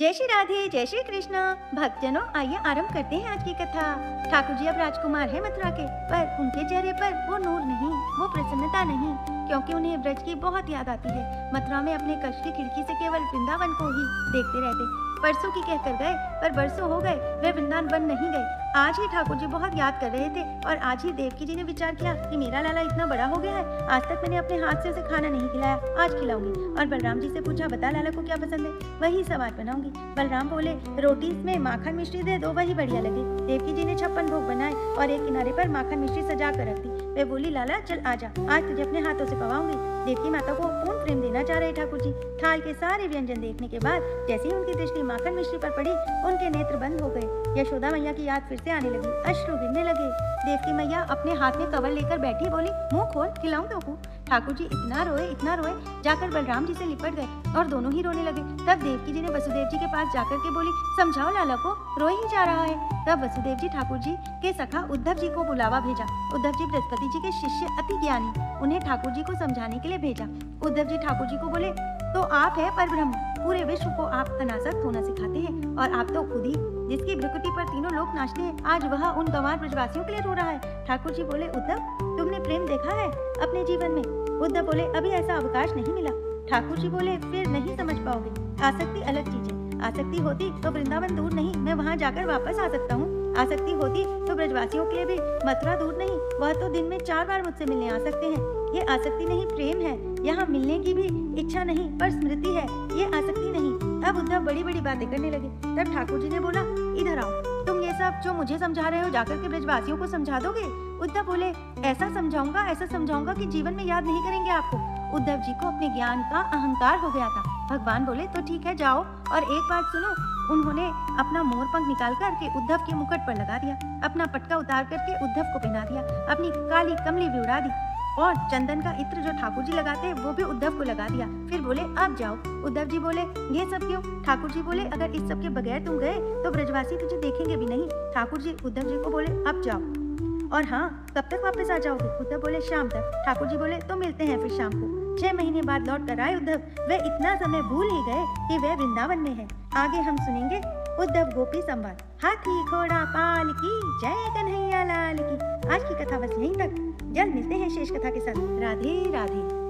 जय श्री राधे, जय श्री कृष्ण। भक्तजनों, आइए आरंभ करते हैं आज की कथा। ठाकुर जी अब राजकुमार है मथुरा के, पर उनके चेहरे पर वो नूर नहीं, वो प्रसन्नता नहीं, क्योंकि उन्हें ब्रज की बहुत याद आती है। मथुरा में अपने कक्ष की खिड़की से केवल वृंदावन को ही देखते रहते। परसों की कहकर गए, पर बरसों हो गए वे वृंदावन नहीं गए। आज ही ठाकुर जी बहुत याद कर रहे थे और आज ही देवकी जी ने विचार किया कि मेरा लाला इतना बड़ा हो गया है, आज तक मैंने अपने हाथ से उसे खाना नहीं खिलाया, आज खिलाऊंगी। और बलराम जी से पूछा, बता लाला को क्या पसंद है, वही सब आज बनाऊंगी। बलराम बोले, रोटी में माखन मिश्री दे दो, वही बढ़िया लगे। देवकी जी ने 56 भोग बनाए और एक किनारे पर माखन मिश्री सजा कर रख दी। वे बोली, लाला चल आजा, आज तुझे अपने हाथों से पवाऊंगी। देवकी माता को पूर्ण प्रेम देना चाह रहे ठाकुर जी। थाल के सारे व्यंजन देखने के बाद जैसे ही उनकी दृष्टि माखन मिश्री पर पड़ी, उनके नेत्र बंद हो गए। यशोदा मैया की याद फिर से आने लगी, अश्रु गिरने लगे। देवकी मैया अपने हाथ में कवर लेकर बैठी, बोली, मुंह खोल, खिलाऊं तो। ठाकुर जी इतना रोए, जाकर बलराम जी से लिपट गए और दोनों ही रोने लगे। तब देवकी जी ने वसुदेव जी के पास जाकर के बोली, समझाओ लाला को, रोए ही जा रहा है। तब वसुदेव जी ठाकुर जी के सखा उद्धव जी को बुलावा भेजा। उद्धव जी बृहस्पति जी के शिष्य अति ज्ञानी, उन्हें ठाकुर जी को समझाने के लिए भेजा। उद्धव जी ठाकुर जी को बोले, तो आप है परब्रह्म, पूरे विश्व को आप अनासक्त होना सिखाते हैं, और आप तो खुद ही जिसकी भ्रुकुटी पर तीनों लोग नाचते हैं, आज वह उन गंवार ब्रजवासियों के लिए रो रहा है। ठाकुर जी बोले, उद्धव तुमने प्रेम देखा है अपने जीवन में? उद्धव बोले, अभी ऐसा अवकाश नहीं मिला। ठाकुर जी बोले, फिर नहीं समझ पाओगे, आसक्ति अलग चीज है। आसक्ति होती तो वृंदावन दूर नहीं, मैं वहाँ जाकर वापस आ सकता हूँ। आसक्ति होती तो ब्रजवासियों के लिए भी मथुरा दूर नहीं, वह तो दिन में 4 बार मुझसे मिलने आ सकते हैं। ये आसक्ति नहीं, प्रेम है। यहाँ मिलने की भी इच्छा नहीं, पर स्मृति है, ये आसक्ति नहीं। अब उद्धव बड़ी बड़ी बातें करने लगे। तब ठाकुर जी ने बोला, इधर आओ, तुम ये सब जो मुझे समझा रहे हो जाकर के ब्रजवासियों को समझा दोगे? उद्धव बोले, ऐसा समझाऊंगा कि जीवन में याद नहीं करेंगे आपको। उद्धव जी को अपने ज्ञान का अहंकार हो गया था। भगवान बोले, तो ठीक है, जाओ, और एक बात सुनो। उन्होंने अपना मोर पंख निकाल करके उद्धव के मुकुट पर लगा दिया, अपना पटका उतार करके उद्धव को पहना दिया, अपनी काली कमली भी उड़ा दी, और चंदन का इत्र जो ठाकुर जी लगाते वो भी उद्धव को लगा दिया। फिर बोले, अब जाओ। उद्धव जी बोले, ये सब क्यों? ठाकुर जी बोले, अगर इस सब के बगैर तुम गए तो ब्रजवासी तुझे देखेंगे भी नहीं। ठाकुर जी उद्धव जी को बोले, अब जाओ, और हाँ, कब तक वापस आ जाओगे? उद्धव बोले, शाम तक। ठाकुर जी बोले, तो मिलते हैं फिर शाम को। 6 महीने बाद लौट कर आए उद्धव। वे इतना समय भूल ही गए कि वे वृंदावन में है। आगे हम सुनेंगे उद्धव गोपी संवाद। हाथी घोड़ा पाल की, जय कन्हैया लाल की। आज की कथा बस यहीं तक। जल्द मिलते हैं शेष कथा के साथ। राधे राधे।